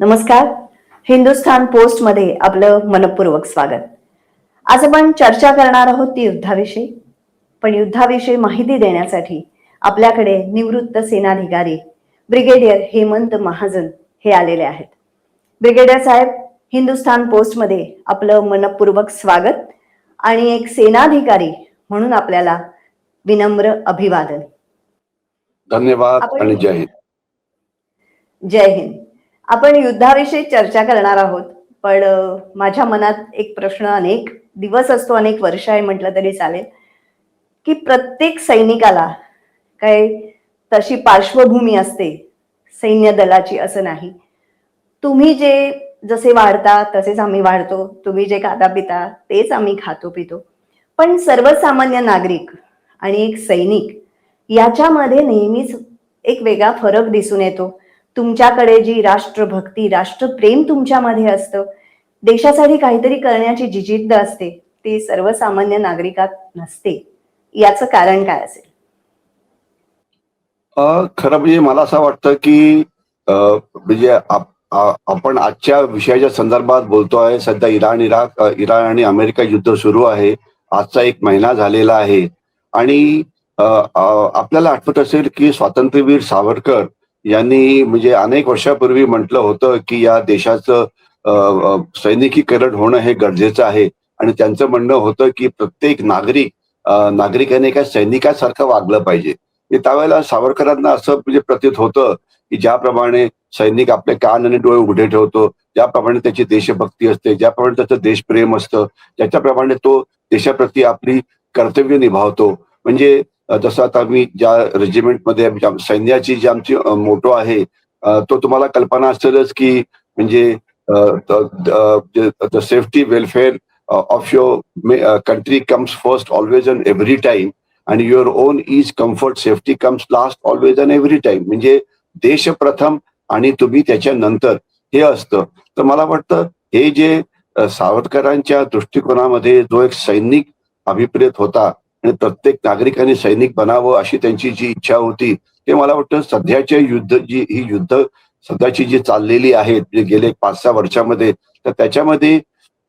नमस्कार. हिंदुस्थान पोस्ट मध्ये आपलं मनपूर्वक स्वागत. आज आपण चर्चा करणार आहोत ती युद्धाविषयी. पण युद्धाविषयी माहिती देण्यासाठी आपल्याकडे निवृत्त सेनाधिकारी ब्रिगेडियर हेमंत महाजन हे आलेले आहेत. ब्रिगेडियर साहेब, हिंदुस्थान पोस्ट मध्ये आपलं मनपूर्वक स्वागत आणि एक सेनाधिकारी म्हणून आपल्याला विनम्र अभिवादन. धन्यवाद आणि जय हिंद. जय हिंद. आपण युद्धाविषयी चर्चा करणार आहोत, पण माझ्या मनात एक प्रश्न अनेक दिवस असतो, अनेक वर्ष आहे म्हटलं तरी चालेल, की प्रत्येक सैनिकाला काय तशी पार्श्वभूमी असते सैन्य दलाची असं नाही. तुम्ही जसे वाढता तसेच आम्ही वाढतो, तुम्ही जे खाता पिता तेच आम्ही खातो पितो. पण सर्वसामान्य नागरिक आणि एक सैनिक याच्यामध्ये नेहमीच एक वेगळा फरक दिसून येतो. तुमच्याकडे जी राष्ट्रभक्ती, राष्ट्रप्रेम तुमच्यामध्ये असतं, देशासाठी काहीतरी करण्याची जी जिद्द असते, ती सर्वसामान्य नागरिकात नसते. याचं कारण काय असेल? खरं म्हणजे मला असं वाटतं की म्हणजे आपण आजच्या विषयाच्या संदर्भात बोलतो आहे. सध्या इराण आणि अमेरिका युद्ध सुरू आहे. आजचा 1 महिना झालेला आहे आणि आपल्याला आठवत असेल की स्वातंत्र्यवीर सावरकर यांनी म्हणजे अनेक वर्षापूर्वी म्हटलं होतं की या देशाचं सैनिकीकरण होणं हे गरजेचं आहे आणि त्यांचं म्हणणं होतं की प्रत्येक नागरिकाने एका सैनिकासारखं वागलं पाहिजे. त्यावेळेला सावरकरांना असं म्हणजे प्रतीत होतं की ज्याप्रमाणे सैनिक आपले कान आणि डोळे उघडे ठेवतो, ज्याप्रमाणे त्याची देशभक्ती असते, ज्याप्रमाणे त्याचं देशप्रेम असतं, त्याच्याप्रमाणे तो देशाप्रती आपली कर्तव्य निभावतो. म्हणजे जसं आता मी ज्या रेजिमेंटमध्ये सैन्याची जी आमची मोटो आहे, तो तुम्हाला कल्पना असेलच की म्हणजे the safety welfare of your country comes first always and every time आणि your own is comfort safety comes last always and every time. म्हणजे देश प्रथम आणि तुम्ही त्याच्यानंतर हे असतं. तर मला वाटतं हे जे सावरकरांच्या दृष्टिकोनामध्ये जो एक सैनिक अभिप्रेत होता आणि प्रत्येक नागरिकाने सैनिक बनावं अशी त्यांची जी इच्छा होती, ते मला वाटतं सध्याच्या युद्ध सध्याची जी चाललेली आहेत गेले 5-6 वर्षामध्ये, तर त्याच्यामध्ये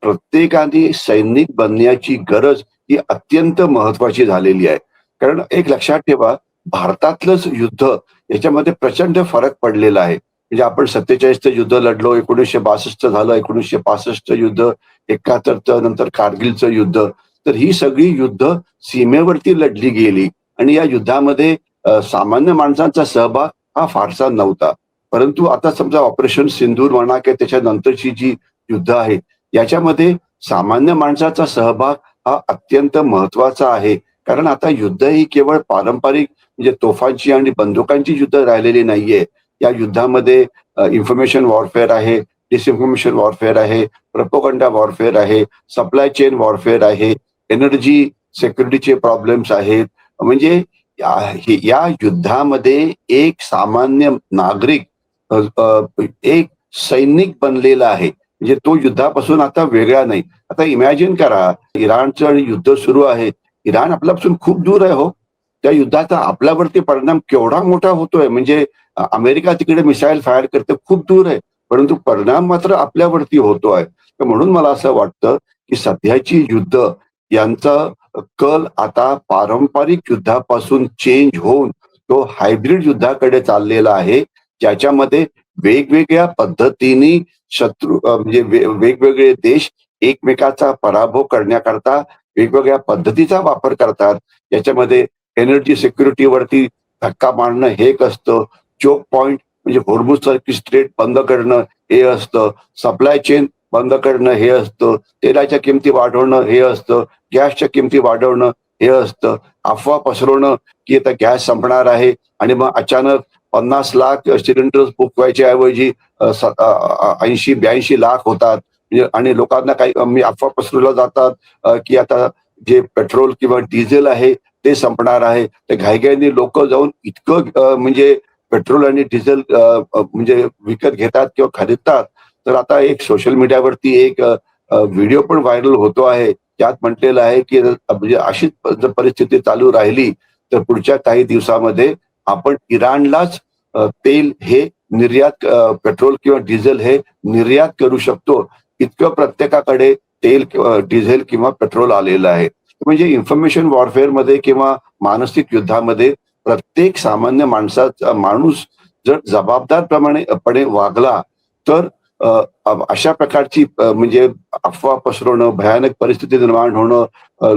प्रत्येकाने सैनिक बनण्याची गरज ही अत्यंत महत्वाची झालेली आहे. कारण एक लक्षात ठेवा, भारतातलंच युद्ध याच्यामध्ये प्रचंड फरक पडलेला आहे. म्हणजे आपण 47चं युद्ध लढलो, 1962 झालं, 1965 युद्ध, 71चं नंतर कारगिलचं युद्ध. तर ही सगळी युद्ध सीमेवरती लढली गेली आणि या युद्धामध्ये सामान्य माणसांचा सहभाग हा फारसा नव्हता. परंतु आता समजा ऑपरेशन सिंदूर म्हणा किंवा त्याच्यानंतरची जी युद्ध आहेत, याच्यामध्ये सामान्य माणसाचा सहभाग हा अत्यंत महत्वाचा आहे. कारण आता युद्ध ही केवळ पारंपरिक म्हणजे तोफांची आणि बंदुकांची युद्ध राहिलेली नाहीये. या युद्धामध्ये इन्फॉर्मेशन वॉरफेअर आहे, डिसइन्फॉर्मेशन वॉरफेअर आहे, प्रोपोगंडा वॉरफेअर आहे, सप्लाय चेन वॉरफेअर आहे, एनर्जी सिक्युरिटीचे प्रॉब्लेम्स आहेत. म्हणजे या युद्धामध्ये एक सामान्य नागरिक एक सैनिक बनलेला आहे. म्हणजे तो युद्धापासून आता वेगळा नाही. आता इमॅजिन करा, इराणचं आणि युद्ध सुरू आहे. इराण आपल्यापासून खूप दूर आहे हो. त्या युद्धाचा आपल्यावरती परिणाम केवढा मोठा होतोय. म्हणजे अमेरिका तिकडे मिसाईल फायर करते, खूप दूर आहे, परंतु परिणाम मात्र आपल्यावरती होतो आहे. तर म्हणून मला असं वाटतं की सध्याची युद्ध यांचा कल आता पारंपरिक युद्धापासून चेंज होऊन तो हायब्रिड युद्धाकडे चाललेला आहे, ज्याच्यामध्ये वेगवेगळ्या पद्धतीने म्हणजे वेगवेगळे देश एकमेकाचा पराभव करण्याकरता वेगवेगळ्या पद्धतीचा वापर करतात. याच्यामध्ये एनर्जी सिक्युरिटीवरती धक्का मारणं हे एक असतं, चोक पॉइंट म्हणजे होर्मुझ सारखी स्ट्रेट बंद करणं हे असतं, सप्लाय चेन बंद करणं हे असतं, तेलाच्या किमती वाढवणं हे असतं, गॅसच्या किमती वाढवणं हे असतं, अफवा पसरवणं की आता गॅस संपणार आहे आणि मग अचानक 50 लाख सिलेंडर्स बुक व्हायच्या ऐवजी 80-82 लाख होतात. आणि लोकांना काही अफवा पसरवल्या जातात की आता जे पेट्रोल किंवा डिझेल आहे ते संपणार आहे. तर घाईघाईने लोक जाऊन इतकं म्हणजे पेट्रोल आणि डिझेल म्हणजे विकत घेतात किंवा खरीदतात. तर आता एक सोशल मीडियावरती एक व्हिडिओ पण व्हायरल होतो आहे. त्यात म्हटलेलं आहे की म्हणजे अशीच जर परिस्थिती चालू राहिली तर पुढच्या काही दिवसामध्ये आपण इराणलाच तेल हे निर्यात पेट्रोल किंवा डिझेल हे निर्यात करू शकतो इतकं प्रत्येकाकडे तेल डिझेल किंवा पेट्रोल आलेलं आहे. म्हणजे इन्फॉर्मेशन वॉरफेअर मध्ये किंवा मानसिक युद्धामध्ये प्रत्येक सामान्य माणूस जर जबाबदारपणे वागला तर अशा प्रकारची म्हणजे अफवा पसरवणं, भयानक परिस्थिती निर्माण होणं,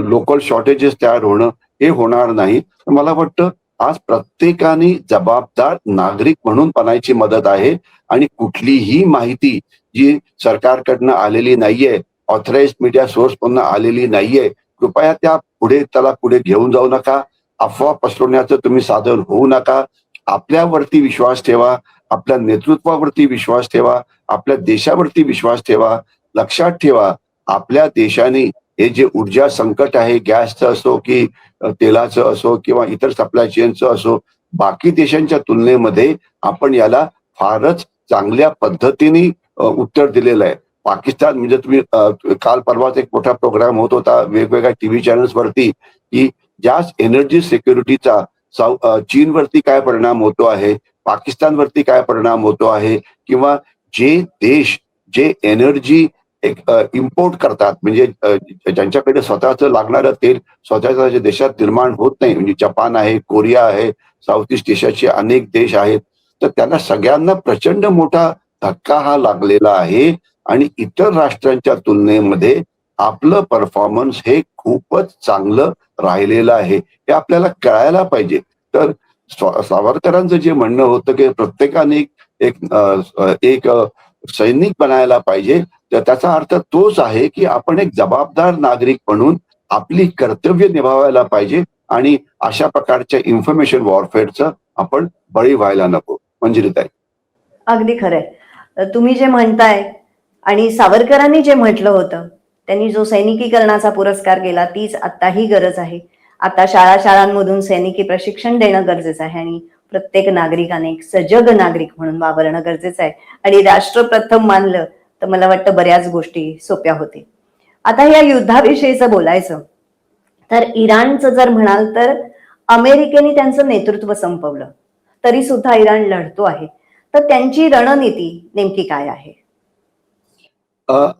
लोकल शॉर्टेजेस तयार होणं हे होणार नाही. मला वाटतं आज प्रत्येकाने जबाबदार नागरिक म्हणून बनायची मदत आहे आणि कुठलीही माहिती जी सरकारकडनं आलेली नाहीये, ऑथराइज्ड मीडिया सोर्स मधनं आलेली नाहीये, कृपया त्याला पुढे घेऊन जाऊ नका. अफवा पसरवण्याचं तुम्ही साधन होऊ नका. आपल्यावरती विश्वास ठेवा, आपल्या नेतृत्वावरती विश्वास ठेवा, आपल्या देशावरती विश्वास ठेवा. लक्षात ठेवा, आपल्या देशाने हे जे ऊर्जा संकट आहे, गॅसचं असो की तेलाचं असो किंवा इतर सप्लाय चेनचं असो, बाकी देशांच्या तुलनेमध्ये आपण याला फारच चांगल्या पद्धतीने उत्तर दिलेलं आहे. पाकिस्तान म्हणजे तुम्ही काल परवाच एक मोठा प्रोग्राम होत होता वेगवेगळ्या टीव्ही चॅनल्स वरती की ज्या एनर्जी सिक्युरिटीचा चीनवरती काय परिणाम होतो आहे, पाकिस्तानवरती काय परिणाम होतो आहे, किंवा जे देश जे एनर्जी इम्पोर्ट करतात म्हणजे ज्यांच्याकडे स्वतःचं लागणारं तेल स्वतःच्या देशात निर्माण होत नाही, म्हणजे जपान आहे, कोरिया आहे, साऊथ ईस्ट एशियाचे अनेक देश आहेत, तर त्यांना सगळ्यांना प्रचंड मोठा धक्का हा लागलेला आहे आणि इतर राष्ट्रांच्या तुलनेमध्ये आपलं परफॉर्मन्स हे खूपच चांगलं राहिलेलं आहे. हे आपल्याला कळायला पाहिजे. तर सावरकरांचं जे म्हणणं होतं की प्रत्येकाने एक सैनिक बनायला पाहिजे, तर त्याचा अर्थ तोच आहे की आपण एक जबाबदार नागरिक म्हणून आपली कर्तव्य निभावायला पाहिजे आणि अशा प्रकारच्या इन्फॉर्मेशन वॉरफेअरचं आपण बळी व्हायला नको. मंजिरीताई. अगदी खरंय. तुम्ही जे म्हणताय आणि सावरकरांनी जे म्हटलं होतं, त्यांनी जो सैनिकीकरणाचा पुरस्कार केला, तीच आताही गरज आहे. आता शाळांमधून सैनिकी प्रशिक्षण देणं गरजेचं आहे आणि प्रत्येक नागरिकाने एक सजग नागरिक म्हणून वावरणं गरजेचं आहे. आणि राष्ट्र प्रथम मानलं तर मला वाटतं बऱ्याच गोष्टी सोप्या होतील. आता या युद्धाविषयीचं बोलायचं तर इराणचं जर म्हणाल तर अमेरिकेने त्यांचं नेतृत्व संपवलं, तरी सुद्धा इराण लढतो आहे. तर त्यांची रणनीती नेमकी काय आहे?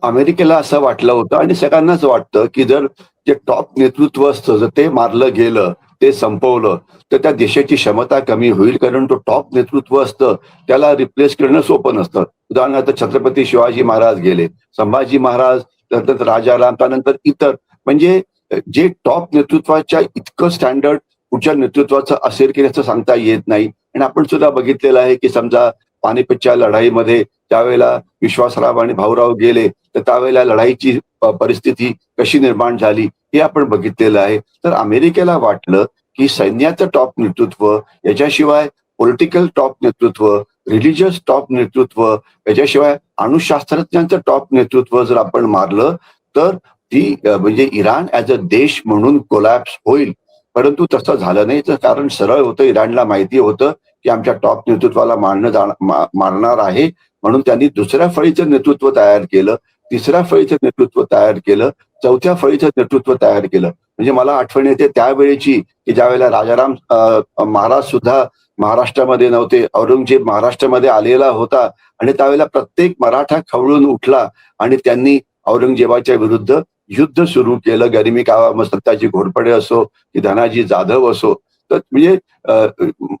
अमेरिकेला असं वाटलं होतं आणि सगळ्यांनाच वाटतं की जर जे टॉप नेतृत्व असतं जर ते मारलं गेलं, ते संपवलं, तर त्या देशाची क्षमता कमी होईल. कारण तो टॉप नेतृत्व असतं त्याला रिप्लेस करणं सोपं नसतं. उदाहरणार्थ छत्रपती शिवाजी महाराज गेले, संभाजी महाराज, त्यानंतर राजाराम, त्यानंतर इतर, म्हणजे जे टॉप नेतृत्वाच्या इतकं स्टँडर्ड पुढच्या नेतृत्वाचं असेल की त्याचं सांगता येत नाही. आणि आपण सुद्धा बघितलेलं आहे की समजा पानिपतच्या लढाईमध्ये त्यावेळेला विश्वासराव आणि भाऊराव गेले तर त्यावेळेला लढाईची परिस्थिती कशी निर्माण झाली हे आपण बघितलेलं आहे. तर अमेरिकेला वाटलं की सैन्याचं टॉप नेतृत्व, याच्याशिवाय पॉलिटिकल टॉप नेतृत्व, रिलिजियस टॉप नेतृत्व, याच्याशिवाय अणुशास्त्रज्ञांचं टॉप नेतृत्व जर आपण मारलं तर ती म्हणजे इराण ऍज अ देश म्हणून कोलॅप्स होईल. परंतु तसं झालं नाही. तर कारण सरळ होतं, इराणला माहिती होतं की आमच्या टॉप नेतृत्वाला मारणार आहे, म्हणून त्यांनी दुसऱ्या फळीचं नेतृत्व तयार केलं, तिसऱ्या फळीचं नेतृत्व तयार केलं, चौथ्या फळीचं नेतृत्व तयार केलं. म्हणजे मला आठवण येते त्यावेळेची की ज्या वेळेला राजाराम महाराज सुद्धा महाराष्ट्रामध्ये नव्हते, औरंगजेब महाराष्ट्रामध्ये आलेला होता आणि त्यावेळेला प्रत्येक मराठा खवळून उठला आणि त्यांनी औरंगजेबाच्या विरुद्ध युद्ध सुरू केलं. गरिमी कावा मस्तकाची घोरपडे असो की धनाजी जाधव असो. तर म्हणजे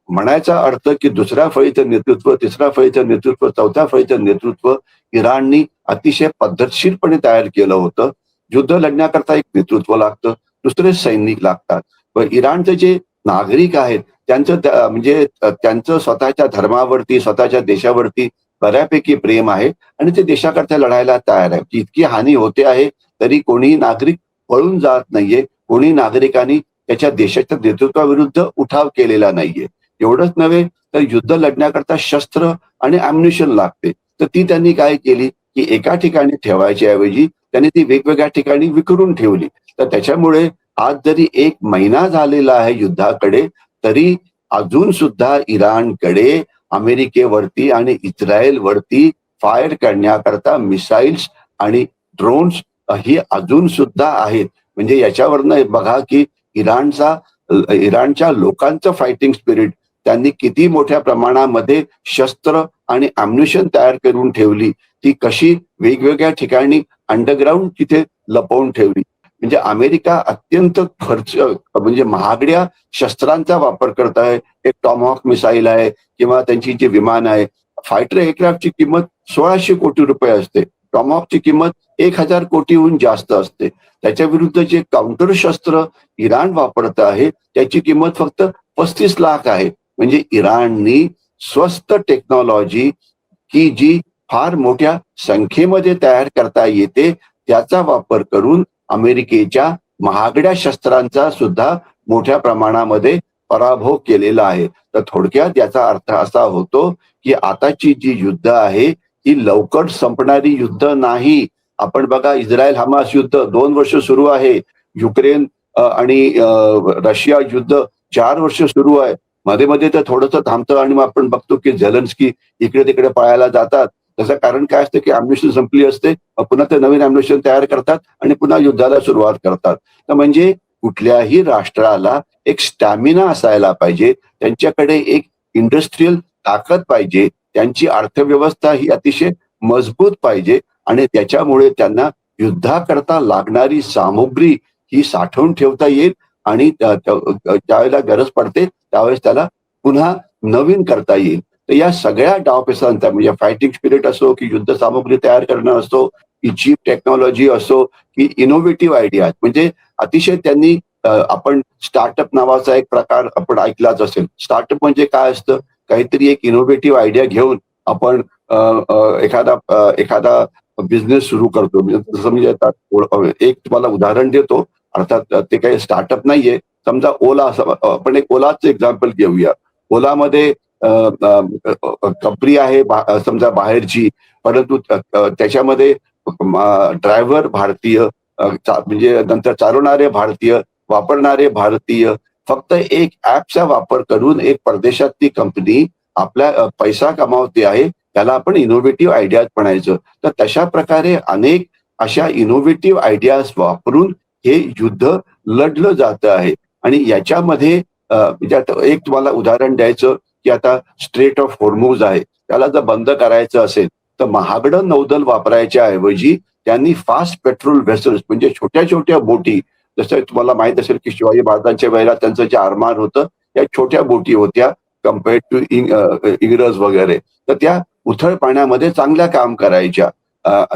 म्हणायचा अर्थ की दुसऱ्या फळीचं नेतृत्व, तिसऱ्या फळीचं नेतृत्व, चौथ्या फळीचं नेतृत्व इराणनी अतिशय पद्धतशीरपणे तयार केलं होतं. युद्ध लढण्याकरता एक नेतृत्व लागतं, दुसरे सैनिक लागतात. पण इराणचे जे नागरिक आहेत त्यांचं म्हणजे त्यांचं स्वतःच्या धर्मावरती, स्वतःच्या देशावरती बऱ्यापैकी प्रेम आहे आणि ते देशाकरता लढायला तयार आहे. इतकी हानी होते आहे तरी कोणीही नागरिक पळून जात नाहीये, कोणी नागरिकांनी त्याच्या देशाच्या नेतृत्वाविरुद्ध उठाव केलेला नाहीये. एवढंच नव्हे तर युद्ध लढण्याकरता शस्त्र आणि अम्युनिशन लागते. तर ती त्यांनी काय केली की एका ठिकाणी ठेवायच्या ऐवजी त्यांनी ती वेगवेगळ्या ठिकाणी विखरून ठेवली. तर त्याच्यामुळे आज जरी 1 महिना झालेला आहे युद्धाकडे, तरी अजून सुद्धा इराणकडे अमेरिकेवरती आणि इस्रायलवरती फायर करण्याकरता मिसाईल्स आणि ड्रोन्स ही अजून सुद्धा आहेत. म्हणजे याच्यावरनं बघा की इराणच्या लोकांचं फायटिंग स्पिरिट त्यांनी किती मोठ्या प्रमाणामध्ये शस्त्र आणि अम्युनिशन तयार करून ठेवली, ती कशी वेगवेगळ्या ठिकाणी अंडरग्राऊंड तिथे लपवून ठेवली. म्हणजे अमेरिका अत्यंत खर्च म्हणजे महागड्या शस्त्रांचा वापर करत आहे. एक टॉमहॉक मिसाईल आहे किंवा त्यांची जी विमान आहे. फायटर एअरक्राफ्टची किंमत 1600 कोटी रुपये असते. टॉमहॉकची किंमत 1000 कोटीहून जास्त असते. त्याच्या विरुद्ध जे काउंटर शस्त्र इराण वापरत आहे त्याची किंमत फक्त 35 लाख आहे. म्हणजे इराणनी स्वस्त टेक्नॉलॉजी की जी फार मोठ्या संख्येमध्ये तयार करता येते त्याचा वापर करून अमेरिकेच्या महागड्या शस्त्रांचा सुद्धा मोठ्या प्रमाणामध्ये पराभव केलेला आहे. तर थोडक्यात याचा अर्थ असा होतो की आताची जी युद्ध आहे ही लवकर संपणारी युद्ध नाही. आपण बघा, इस्रायल हमास युद्ध 2 वर्ष सुरू आहे. युक्रेन आणि रशिया युद्ध 4 वर्ष सुरू आहे. मध्ये मध्ये तर थोडंसं थांबतं आणि मग आपण बघतो की झेलेन्स्की इकडे तिकडे पळायला जातात. त्याचं कारण काय असतं की अम्युनिशन संपली असते, पुन्हा ते नवीन अम्युनिशन तयार करतात आणि पुन्हा युद्धाला सुरुवात करतात. तर म्हणजे कुठल्याही राष्ट्राला एक स्टॅमिना असायला पाहिजे, त्यांच्याकडे एक इंडस्ट्रियल ताकद पाहिजे, त्यांची अर्थव्यवस्था ही अतिशय मजबूत पाहिजे आणि त्याच्यामुळे त्यांना युद्धाकरता लागणारी सामुग्री ही साठवून ठेवता येईल आणि ज्यावेळेला गरज पडते त्यावेळेस त्याला पुन्हा नवीन करता येईल. तर या सगळ्या डावपेचांचा म्हणजे फायटिंग स्पिरिट असो की युद्ध सामुग्री तयार करणं असो की चीप टेक्नॉलॉजी असो की इनोव्हेटिव्ह आयडिया, म्हणजे अतिशय त्यांनी आपण स्टार्टअप नावाचा एक प्रकार आपण ऐकलाच असेल. स्टार्टअप म्हणजे काय असतं, काहीतरी एक इनोव्हेटिव्ह आयडिया घेऊन आपण एखादा बिझनेस सुरू करतो. जसं म्हणजे आता एक तुम्हाला उदाहरण देतो, अर्थात ते काही स्टार्टअप नाहीये. समजा ओला, आपण एक ओलाचं एक्झाम्पल घेऊया. ओलामध्ये कंपनी आहे समजा बाहेरची, परंतु त्याच्यामध्ये ड्रायव्हर भारतीय, म्हणजे नंतर चालवणारे भारतीय, वापरणारे भारतीय. फक्त एक ऍपचा वापर करून एक परदेशातली कंपनी आपल्या पैसा कमावते आहे, त्याला आपण इनोव्हेटिव्ह आयडियाज म्हणायचं. तर तशा प्रकारे अनेक अशा इनोव्हेटिव्ह आयडियाज वापरून हे युद्ध लढलं जात आहे. आणि याच्यामध्ये म्हणजे आता एक तुम्हाला उदाहरण द्यायचं की आता स्ट्रेट ऑफ होर्मुझ आहे, त्याला जर बंद करायचं असेल तर महागडं नौदल वापरायच्या ऐवजी त्यांनी फास्ट पेट्रोल व्हेसल्स म्हणजे छोट्या छोट्या बोटी, जसं तुम्हाला माहित असेल की शिवाजी महाराजांच्या वेळेला त्यांचं जे आरमार होतं त्या छोट्या बोटी होत्या कम्पेअर्ड टू इंग्रज वगैरे. तर त्या उथळ पाण्यामध्ये चांगल्या काम करायच्या.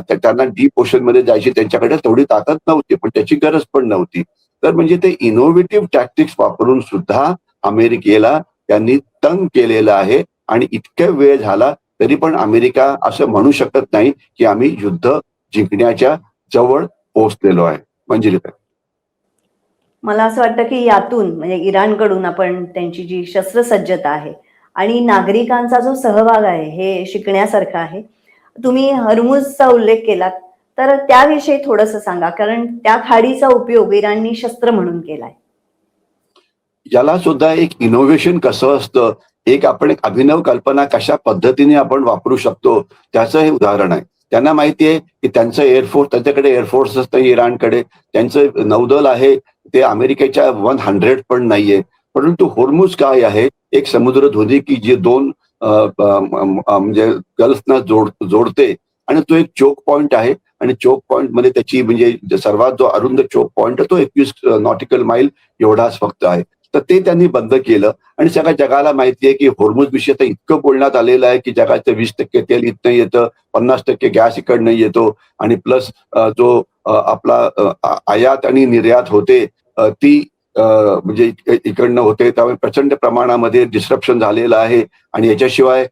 त्यांना डीप ओशन मध्ये जायची त्यांच्याकडे तेवढी ताकद नव्हती, पण त्याची गरज पण नव्हती. तर म्हणजे ते इनोव्हेटिव्ह टॅक्टिक्स वापरून सुद्धा अमेरिकेला त्यांनी तंग केलेलं आहे. आणि इतक्या वेळ झाला तरी पण अमेरिका असं म्हणू शकत नाही की आम्ही युद्ध जिंकण्याच्या जवळ पोहोचलेलो आहे. मंजिरीताई, मला असं वाटतं की यातून म्हणजे इराणकडून आपण त्यांची जी शस्त्रसज्जता आहे आणि नागरिकांचा जो सहभाग आहे हे शिकण्यासारखं आहे. तुम्ही हर्मुजचा उल्लेख केलात, तर त्याविषयी थोडंसं सांगा, कारण त्या खाडीचा उपयोग इराणनी शस्त्र म्हणून केलाय. याला सुद्धा एक इनोव्हेशन कसं असतं, आपण एक अभिनव कल्पना कशा पद्धतीने आपण वापरू शकतो त्याचं हे उदाहरण आहे. त्यांना माहिती आहे की त्यांचं एअरफोर्स, त्यांच्याकडे एअरफोर्स असतं इराणकडे, त्यांचं नौदल आहे ते अमेरिकेच्या 100 पण नाहीये. परंतु होर्मुझ काय आहे, एक समुद्रधुनी की जे दोन म्हणजे गल्फना जोडते आणि तो एक चोक पॉइंट आहे. आणि चोक पॉइंट मध्ये त्याची म्हणजे सर्वात जो अरुंद चोक पॉइंट तो 21 नॉटिकल माईल एवढाच फक्त आहे. तर ते त्यांनी बंद केलं आणि सगळ्या जगाला माहिती आहे की होर्मुझ विषय तर इतकं बोलण्यात आलेलं आहे की जगाचं 20% तेल इथनं येतं, 50% गॅस इकडनं येतो आणि प्लस जो आपला आयात आणि निर्यात होते ती म्हणजे इकडनं होते. त्यामुळे प्रचंड प्रमाणामध्ये डिस्ट्रप्शन झालेलं आहे. आणि याच्याशिवाय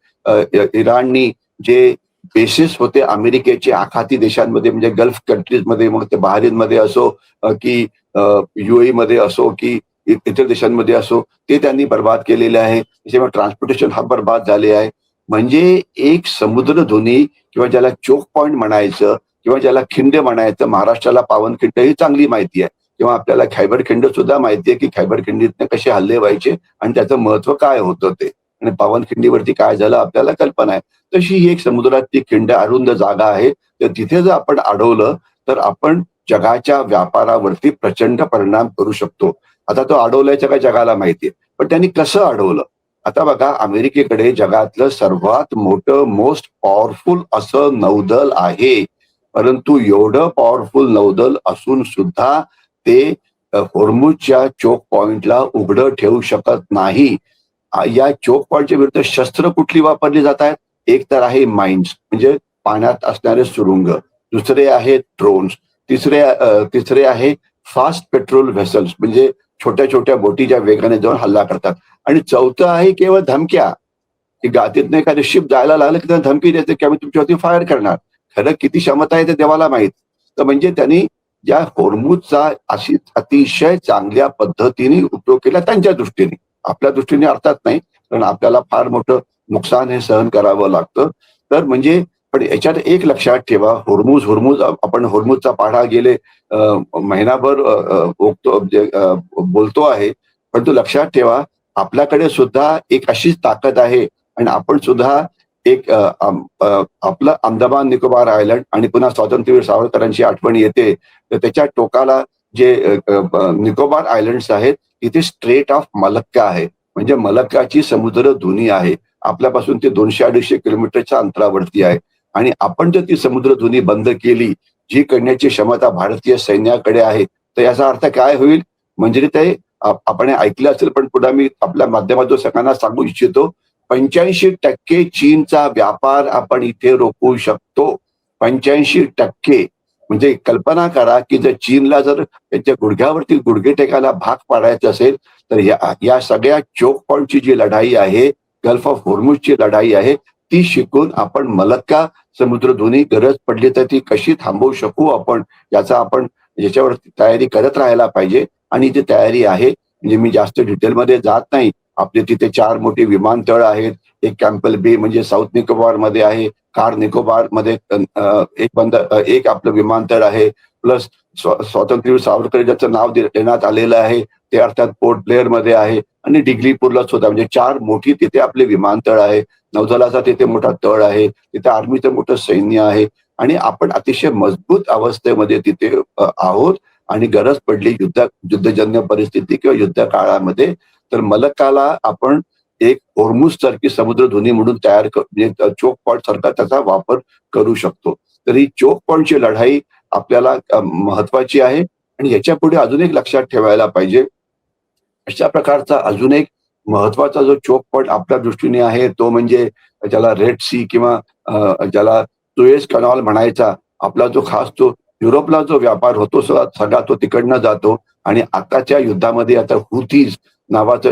इराणनी जे बेसिस होते अमेरिकेचे आखाती देशांमध्ये म्हणजे गल्फ कंट्रीजमध्ये, मग ते बहारीनमध्ये असो की युएई मध्ये असो की इतर देशांमध्ये असो, ते त्यांनी बर्बाद केलेले आहे. त्याच्यामुळे ट्रान्सपोर्टेशन हब बर्बाद झाले आहे. म्हणजे एक समुद्रधुनी किंवा ज्याला चोक पॉइंट म्हणायचं किंवा ज्याला खिंड म्हणायचं, महाराष्ट्राला पावनखिंड ही चांगली माहिती आहे किंवा आपल्याला खैबर खिंड सुद्धा माहिती आहे की खैबर खिंडीतनं कसे हल्ले व्हायचे आणि त्याचं महत्व काय होतं ते, आणि पावनखिंडीवरती काय झालं आपल्याला कल्पना आहे. तशी ही एक समुद्रातली खिंड अरुंद जागा आहे. तर तिथे जर आपण अडवलं तर आपण जगाच्या व्यापारावरती प्रचंड परिणाम करू शकतो. आता तो अडवल्याच्या काय जगाला माहितीये, पण त्यांनी कसं अडवलं आता बघा, अमेरिकेकडे जगातलं सर्वात मोठं मोस्ट पॉवरफुल असं नौदल आहे, परंतु एवढं पॉवरफुल नौदल असून सुद्धा ते होर्मुझच्या चोक पॉइंटला उघडं ठेवू शकत नाही. या चोक पॉइंटच्या विरुद्ध शस्त्र कुठली वापरली जात आहेत? एक तर आहे माइन्स, म्हणजे पाण्यात असणारे सुरुंग. दुसरे आहेत ड्रोन्स. तिसरे आहे फास्ट पेट्रोल व्हेसल्स, म्हणजे छोट्या छोट्या बोटी ज्या वेगाने जाऊन हल्ला करतात. आणि चौथं आहे केवळ धमक्या, की गातीतनं एखादं शिप जायला लागलं की त्यांना धमकी द्यायचं की आम्ही तुमच्यावरती फायर करणार. खरं किती क्षमता आहे ते देवाला माहीत. तर म्हणजे त्यांनी या होर्मुझचा अशी अतिशय चांगल्या पद्धतीने उपयोग केला त्यांच्या दृष्टीने. आपल्या दृष्टीने अर्थात नाही, कारण आपल्याला फार मोठं नुकसान हे सहन करावं लागतं. तर म्हणजे पण याच्यात एक लक्षात ठेवा, होर्मुझ आपण होर्मुझचा पाढा गेले महिनाभर बोलतो आहे. पण तो लक्षात ठेवा, आपल्याकडे सुद्धा एक अशीच ताकद आहे आणि आपण सुद्धा एक आपलं अंदमान निकोबार आयलंड आणि पुन्हा स्वातंत्र्यवीर सावरकरांची आठवण येते. तर त्याच्या टोकाला जे निकोबार आयलंड्स आहेत, तिथे स्ट्रेट ऑफ मलक्का आहे. म्हणजे मलक्काची समुद्र धुनी आहे. आपल्यापासून ते 200-250 किलोमीटरच्या अंतरावरती आहे. आणि आपण जर ती समुद्रधुनी बंद केली, जी करण्याची क्षमता भारतीय सैन्याकडे आहे, तर याचा अर्थ काय होईल? म्हणजे ते आपण हे ऐकलं असेल, पण पुन्हा मी आपल्या माध्यमातून सगळ्यांना सांगू इच्छितो, 85% चीनचा व्यापार आपण इथे रोखू शकतो. 85%. म्हणजे कल्पना करा, की जर चीनला जर त्यांच्या गुडघ्यावरती गुडघे टेकायला भाग पाडायचं असेल, तर या सगळ्या चोक पॉइंटची जी लढाई आहे, गल्फ ऑफ होर्मुझची लढाई आहे, ती शिकून आपण मलक्का समुद्रधुनी गरज पडली तर ती कशी थांबवू शकू आपण, याचा आपण याच्यावरती तयारी करत राहायला पाहिजे. आणि ती तयारी आहे. म्हणजे मी जास्त डिटेलमध्ये जात नाही. आपले तिथे 4 मोठी विमानतळ आहेत. एक कॅम्पल बे म्हणजे साऊथ निकोबार मध्ये आहे. कार निकोबार मध्ये एक आपलं विमानतळ आहे. प्लस स्वातंत्र्यवीर सावरकर ज्याचं नाव देण्यात आलेलं आहे, ते अर्थात पोर्ट ब्लेअर मध्ये आहे. आणि डिग्लीपूरला सुद्धा, म्हणजे 4 मोठी तिथे आपले विमानतळ आहे. नौदलाचा तिथे मोठा तळ आहे. तिथे आर्मीचं मोठं सैन्य आहे. आणि आपण अतिशय मजबूत अवस्थेमध्ये तिथे आहोत. आणि गरज पडली युद्धजन्य परिस्थिती किंवा युद्ध काळामध्ये, तर मलक्काला आपण एक होर्मुझ सारखी समुद्रधुनी म्हणून म्हणजे चोक पॉइंट सारखा त्याचा वापर करू शकतो. तर ही चोक पॉइंटची लढाई आपल्याला महत्वाची आहे. आणि याच्या पुढे अजून एक लक्षात ठेवायला पाहिजे, अशा प्रकारचा अजून एक महत्वाचा जो चोक पॉइंट आपल्या दृष्टीने आहे, तो म्हणजे ज्याला रेड सी किंवा ज्याला सुएझ कॅनॉल म्हणायचा, आपला जो खास तो युरोपला जो व्यापार होतो सगळा तो तिकडनं जातो. आणि आताच्या युद्धामध्ये आता हुथीज नावाचा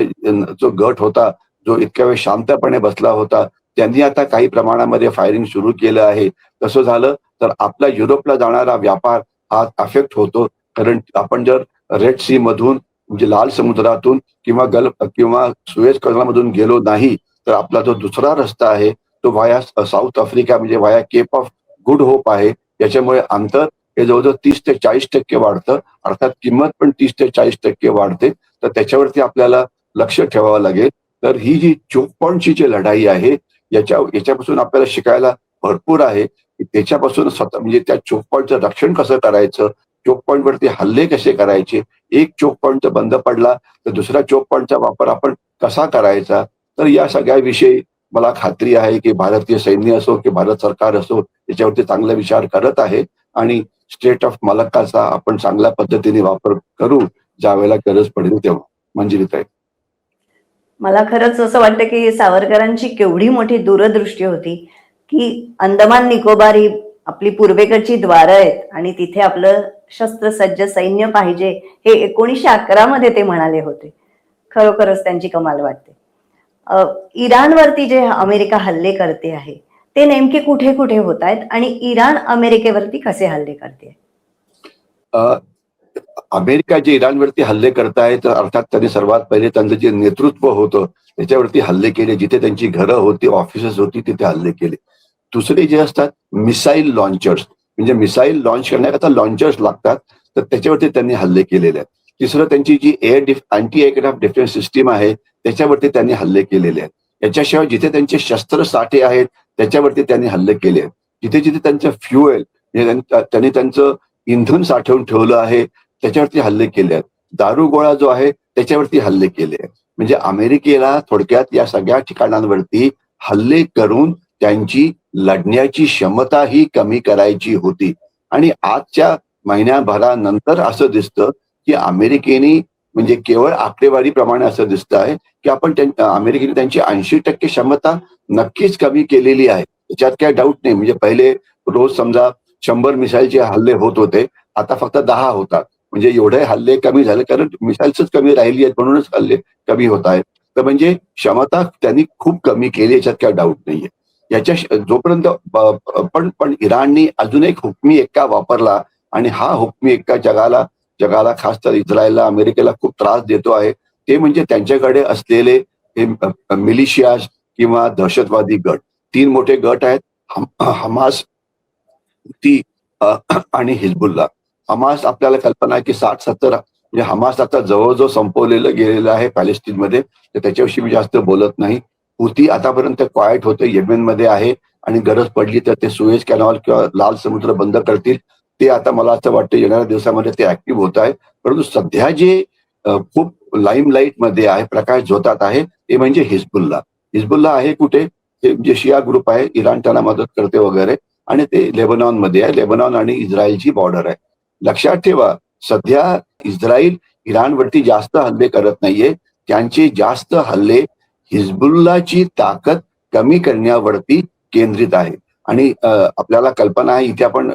जो गट होता, जो इतक्या वेळ शांतपणे बसला होता, त्यांनी आता काही प्रमाणामध्ये फायरिंग सुरू केलं आहे. तसं झालं तर आपला युरोपला जाणारा व्यापार हा अफेक्ट होतो. कारण आपण जर रेड सी मधून, म्हणजे लाल समुद्रातून किंवा गल्फ किंवा सुएझ कॅनॉलमधून गेलो नाही, तर आपला जो दुसरा रस्ता आहे तो व्हाया साऊथ आफ्रिका, म्हणजे via Cape of Good Hope आहे. याच्यामुळे अंतर हे जवळजवळ 30 ते 40% वाढतं. अर्थात किंमत पण 30 ते 40% वाढते. तर त्याच्यावरती आपल्याला लक्ष ठेवावं लागेल. तर ही जी चोक पॉइंटची जी लढाई आहे, याच्यापासून आपल्याला शिकायला भरपूर आहे. की त्याच्यापासून स्वतः, म्हणजे त्या चोक पॉइंटचं रक्षण कसं करायचं, चोक पॉइंट वरती हल्ले कसे करायचे, एक चोक पॉइंट बंद पडला तर दुसऱ्या चोक पॉइंटचा वापर आपण कसा करायचा. तर या सगळ्याविषयी मला खात्री आहे की भारतीय सैन्य असो की भारत सरकार असो, याच्यावरती चांगला विचार करत आहे. आणि स्टेट ऑफ मलक्काचा आपण चांगल्या पद्धतीने वापर करू, ज्यावेळेला गरज पडेल तेव्हा. मंजिरीताई. मला खरंच असं वाटतं की सावरकरांची केवढी मोठी दूरदृष्टी होती, की अंदमान निकोबार ही आपली पूर्वेकडची द्वारं आहेत आणि तिथे आपलं शस्त्रसज्ज सैन्य पाहिजे, हे 1911 मध्ये ते म्हणाले होते. खरोखरच त्यांची कमाल वाटते. इराणवरती जे अमेरिका हल्ले करते आहे, ते नेमके कुठे कुठे होत आहेत आणि इराण अमेरिकेवरती कसे हल्ले करते? अमेरिका जे इराणवरती हल्ले करतायत, अर्थात त्यांनी सर्वात पहिले त्यांचं जे नेतृत्व होतं त्याच्यावरती हल्ले केले. जिथे त्यांची घरं होती, ऑफिसेस होती, तिथे हल्ले केले. दुसरे जे असतात मिसाईल लॉन्चर्स, म्हणजे मिसाईल लॉन्च करण्याकरता लॉन्चर्स लागतात, तर त्याच्यावरती त्यांनी हल्ले केलेले आहेत. तिसरं त्यांची जी अँटी एअरक्राफ्ट डिफेन्स सिस्टीम आहे, त्याच्यावरती त्यांनी हल्ले केलेले आहेत. याच्याशिवाय जिथे त्यांचे शस्त्र साठे आहेत त्याच्यावरती त्यांनी हल्ले केले आहेत. जिथे जिथे त्यांचं फ्युएल, त्यांनी त्यांचं इंधन साठवून ठेवलं आहे, त्याच्यावरती हल्ले केले आहेत. दारुगोळा जो आहे त्याच्यावरती हल्ले केले आहेत. म्हणजे अमेरिकेला थोडक्यात या सगळ्या ठिकाणांवरती हल्ले करून त्यांची लढण्याची क्षमता ही कमी करायची होती. आणि आजच्या महिन्याभरानंतर असं दिसतं की अमेरिकेने म्हणजे केवळ आकडेवारीप्रमाणे असं दिसतं आहे की अमेरिकेने त्यांची 80% क्षमता नक्कीच कमी केलेली आहे. त्याच्यात काही डाऊट नाही. म्हणजे पहिले रोज समजा 100 मिसाईलचे हल्ले होत होते, आता फक्त 10 होतात. म्हणजे एवढे हल्ले कमी झाले कारण मिसाईल्सच कमी राहिली आहेत म्हणूनच हल्ले कमी होत आहेत. तर म्हणजे क्षमता त्यांनी खूप कमी केली, याच्यात काही डाऊट नाहीये. जोपर्यंत पण पण इराणने अजून एक हुकमी एक्का वापरला आणि हा हुकमी एक्का जगाला जगाला खास तर इस्रायलला, अमेरिकेला खूप त्रास देतो आहे. ते म्हणजे त्यांच्याकडे असलेले हे मिलिशियाज किंवा दहशतवादी गट. 3 मोठे गट आहेत. हमास, ती आणि हिजबुल्ला. हमास आपल्याला कल्पना आहे की 60-70 म्हणजे हमास आता जवळजवळ संपवलेलं गेलेलं आहे पॅलेस्टिनमध्ये. तर त्याच्याविषयी मी जास्त बोलत नाही. हुती आतापर्यंत क्वायट होते, येमेनमध्ये आहे आणि गरज पडली तर ते सुएझ कॅनॉल किंवा लाल समुद्र बंद करतील. ते आता मला असं वाटतं येणाऱ्या दिवसामध्ये ते ऍक्टिव्ह होत आहे. परंतु सध्या जे खूप लाईमलाईटमध्ये आहे, प्रकाश झोतात आहे, ते म्हणजे हिजबुल्ला. हिजबुल्ला आहे कुठे? ते जे शिया ग्रुप आहे, इराण त्यांना मदत करते वगैरे आणि ते लेबनॉनमध्ये आहे. लेबनॉन आणि इस्रायलची बॉर्डर आहे. लक्षात ठेवा, सध्या इस्रायल इराणवरती जास्त हल्ले करत नाहीये. त्यांचे जास्त हल्ले हिजबुल्लाची ताकद कमी करण्यावरती केंद्रित आहे. आणि आपल्याला कल्पना आहे, इथे आपण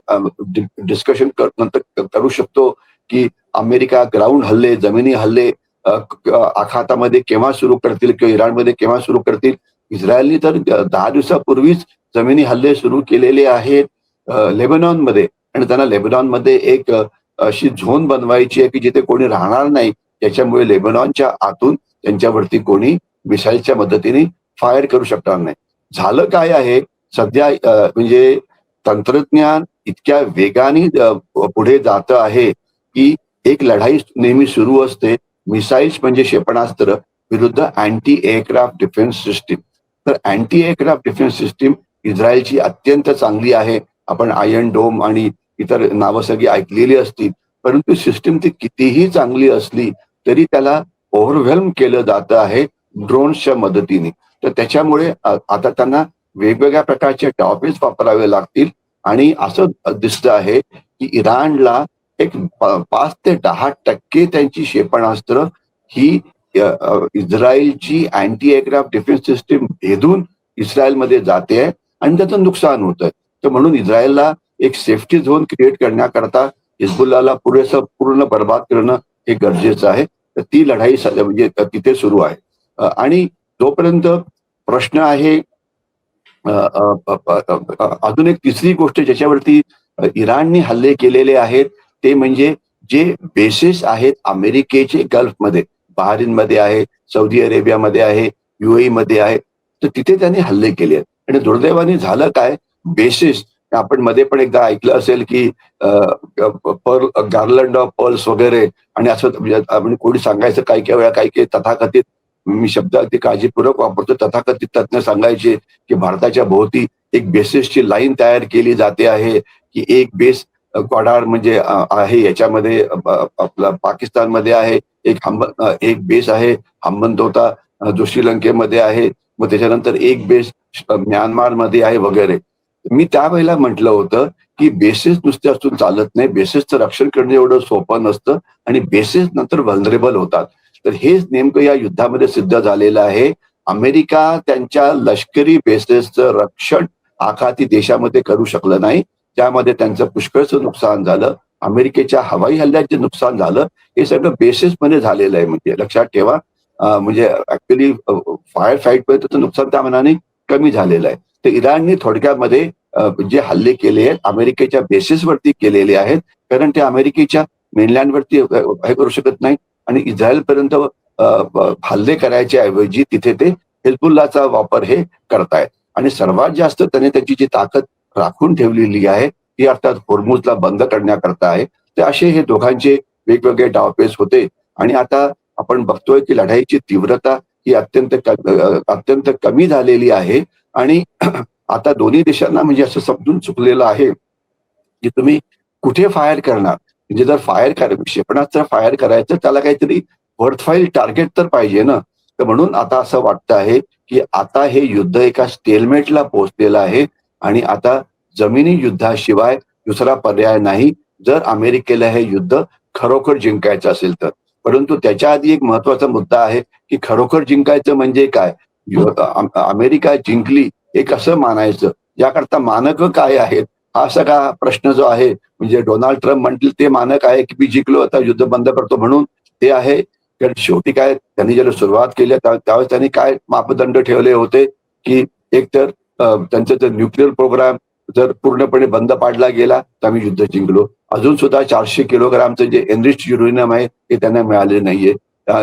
डिस्कशन नंतर करू शकतो की अमेरिका ग्राउंड हल्ले, जमिनी हल्ले आखातामध्ये केव्हा सुरू करतील किंवा इराणमध्ये केव्हा सुरू करतील. इस्रायलने तर 10 दिवसापूर्वीच जमिनी हल्ले सुरू केलेले आहेत लेबनॉनमध्ये. आणि त्यांना लेबनॉनमध्ये एक अशी झोन बनवायची आहे की जिथे कोणी राहणार नाही, त्याच्यामुळे लेबनॉनच्या आतून त्यांच्यावरती कोणी मिसाईलच्या मदतीने फायर करू शकणार नाही. झालं काय आहे सध्या, म्हणजे तंत्रज्ञान इतक्या वेगाने पुढे जात आहे की एक लढाई नेहमी सुरू असते. मिसाईल्स म्हणजे क्षेपणास्त्र विरुद्ध अँटी एअरक्राफ्ट डिफेन्स सिस्टीम. तर अँटी एअरक्राफ्ट डिफेन्स सिस्टीम इस्रायलची अत्यंत चांगली आहे. आपण आयर्न डोम आणि इतर नावं सगळी ऐकलेली असतील. परंतु सिस्टीम ती कितीही चांगली असली तरी त्याला ओव्हरवेल्म केलं जातं आहे ड्रोन्सच्या मदतीने. तर त्याच्यामुळे आता त्यांना वेगवेगळ्या प्रकारचे टॉवेल्स वापरावे लागतील. आणि असं दिसतं आहे की इराणला एक 5 ते 10% त्यांची क्षेपणास्त्र ही इस्रायलची अँटी एअरक्राफ्ट डिफेन्स सिस्टीम भेदून इस्रायलमध्ये जाते आहे आणि त्याचं नुकसान होत आहे. तर म्हणून इस्रायलला एक सेफ्टी झोन क्रिएट करण्याकरता हिजबुल्लाला पुरेसं पूर्ण बर्बाद करणं हे गरजेचं आहे. तर ती लढाई म्हणजे तिथे सुरू आहे. आणि जोपर्यंत प्रश्न आहे, अजून एक तिसरी गोष्ट ज्याच्यावरती इराणने हल्ले केलेले आहेत ते म्हणजे जे बेसिस आहेत अमेरिकेचे गल्फमध्ये, बहारीनमध्ये आहे, सौदी अरेबियामध्ये आहे, युएई मध्ये आहे. तर तिथे त्यांनी हल्ले केले आहेत. आणि दुर्दैवाने झालं काय, बेसिस आपण मध्ये पण एकदा ऐकलं असेल की पर्ल, गार्लंड ऑफ पर्ल्स वगैरे. आणि असं म्हणजे आपण कोणी सांगायचं काही काही वेळा, काही काही तथाकथित, मी शब्द अगदी काळजीपूर्वक वापरतो, तथाकथित तज्ञ सांगायचे की भारताच्या भोवती एक बेसिसची लाईन तयार केली जाते आहे की एक बेस क्वाडार म्हणजे आहे याच्यामध्ये आपला पाकिस्तानमध्ये आहे, एक बेस आहे हंबनतोता जो श्रीलंकेमध्ये आहे, मग त्याच्यानंतर एक बेस म्यानमारमध्ये आहे वगैरे. मी त्यावेळेला म्हटलं होतं की बेसिस नुसते असून चालत नाही, बेसिसचं रक्षण करणं एवढं सोपं नसतं आणि बेसिस नंतर व्हलनरेबल होतात. तर हेच नेमकं या युद्धामध्ये सिद्ध झालेलं आहे. अमेरिका त्यांच्या लष्करी बेसेसचं रक्षण आखाती देशामध्ये करू शकलं नाही. त्यामध्ये त्यांचं पुष्कळचं नुकसान झालं. अमेरिकेच्या हवाई हल्ल्यात जे नुकसान झालं हे सगळं बेसिसमध्ये झालेलं आहे. म्हणजे लक्षात ठेवा, म्हणजे ऍक्च्युली फायर फाईटमध्ये त्याचं नुकसान त्या मनाने कमी झालेलं आहे. तर इराणने थोडक्यामध्ये जे हल्ले केले आहेत अमेरिकेच्या बेसिसवरती केलेले आहेत, कारण ते अमेरिकेच्या मेनलँडवरती हे करू शकत नाही. आणि इस्रायलपर्यंत हल्ले करायच्या ऐवजी तिथे ते हिजबुल्लाचा वापर हे करतायत. आणि सर्वात जास्त त्याने त्याची जी ताकद राखून ठेवलेली आहे ती अर्थात होर्मुझला बंद करण्याकरता आहे. तर असे हे दोघांचे वेगवेगळे डावपेच होते. आणि आता आपण बघतोय की लढाईची तीव्रता ही अत्यंत कमी झालेली आहे. आणि आता दोन्ही देशांना म्हणजे असं समजून चुकलेलं आहे की तुम्ही कुठे फायर करणार. म्हणजे जर क्षेपणास्त्र फायर करायचं त्याला काहीतरी वर्थफाईल टार्गेट तर पाहिजे ना. तर म्हणून आता असं वाटतं आहे की आता हे युद्ध एका स्टेलमेटला पोहोचलेलं आहे आणि आता जमिनी युद्धाशिवाय दुसरा पर्याय नाही, जर अमेरिकेला हे युद्ध खरोखर जिंकायचं असेल तर. परंतु त्याच्या आधी एक महत्वाचा मुद्दा आहे की खरोखर जिंकायचं म्हणजे काय? अमेरिका जिंकली हे कसं मानायचं? याकरता मानकं काय आहेत? हा सगळा प्रश्न जो आहे, म्हणजे डोनाल्ड ट्रम्प म्हणतील ते मानक आहे की मी जिंकलो आता युद्ध बंद करतो म्हणून, ते आहे. कारण शेवटी काय त्यांनी ज्याला सुरुवात केली त्यावेळेस त्यांनी काय मापदंड ठेवले होते की एकतर त्यांचा जर न्यूक्लिअर प्रोग्राम जर पूर्णपणे बंद पाडला गेला तर आम्ही युद्ध जिंकलो. अजून सुद्धा 400 किलोग्रामचं जे एनरिच्ड युरेनियम आहे ते त्यांना मिळाले नाहीये.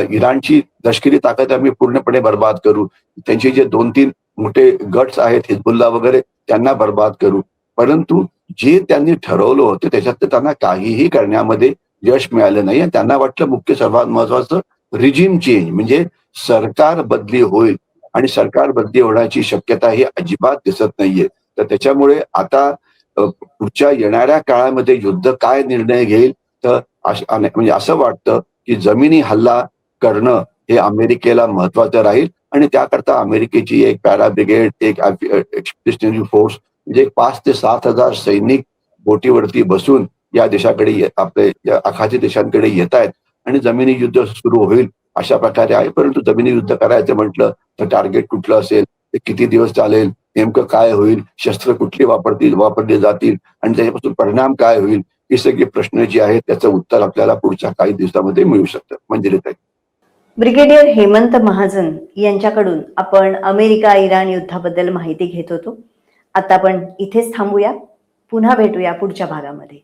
इराणची लष्करी ताकद आम्ही पूर्णपणे बर्बाद करू. त्यांचे जे 2-3 मोठे गट्स आहेत हिजबुल्ला वगैरे त्यांना बर्बाद करू. परंतु जे त्यांनी ठरवलं होतं त्याच्यात त्यांना काहीही करण्यामध्ये यश मिळालं नाही आणि त्यांना वाटलं मुख्य सर्वात महत्वाचं रिजिम चेंज, म्हणजे सरकार बदली होईल आणि सरकार बदली होण्याची शक्यता ही अजिबात दिसत नाहीये. तर त्याच्यामुळे आता पुढच्या येणाऱ्या काळामध्ये युद्ध काय निर्णय घेईल तर म्हणजे असं वाटतं की जमिनी हल्ला करणं हे अमेरिकेला महत्वाचं राहील आणि त्याकरता अमेरिकेची एक पॅरा ब्रिगेड, एक एक्सपिडिशनरी फोर्स म्हणजे 5,000 ते 7,000 सैनिक बोटीवरती बसून या देशाकडे आपले या आखाती देशांकडे येत आहेत आणि जमिनी युद्ध सुरू होईल अशा प्रकारे आहे. परंतु जमिनी युद्ध करायचं म्हटलं तर टार्गेट कुठलं असेल, ते किती दिवस चालेल, नेमकं काय होईल, शस्त्र कुठली वापरली जातील आणि त्याच्यापासून परिणाम काय होईल, ही सगळी प्रश्न जी आहेत त्याचं उत्तर आपल्याला पुढच्या काही दिवसामध्ये मिळू शकतं. मंजिरीताई. ब्रिगेडियर हेमंत महाजन यांच्याकडून आपण अमेरिका इराण युद्धाबद्दल माहिती घेत होतो. आता आपण इथेच थांबूया. पुन्हा भेटूया पुढच्या भागामध्ये.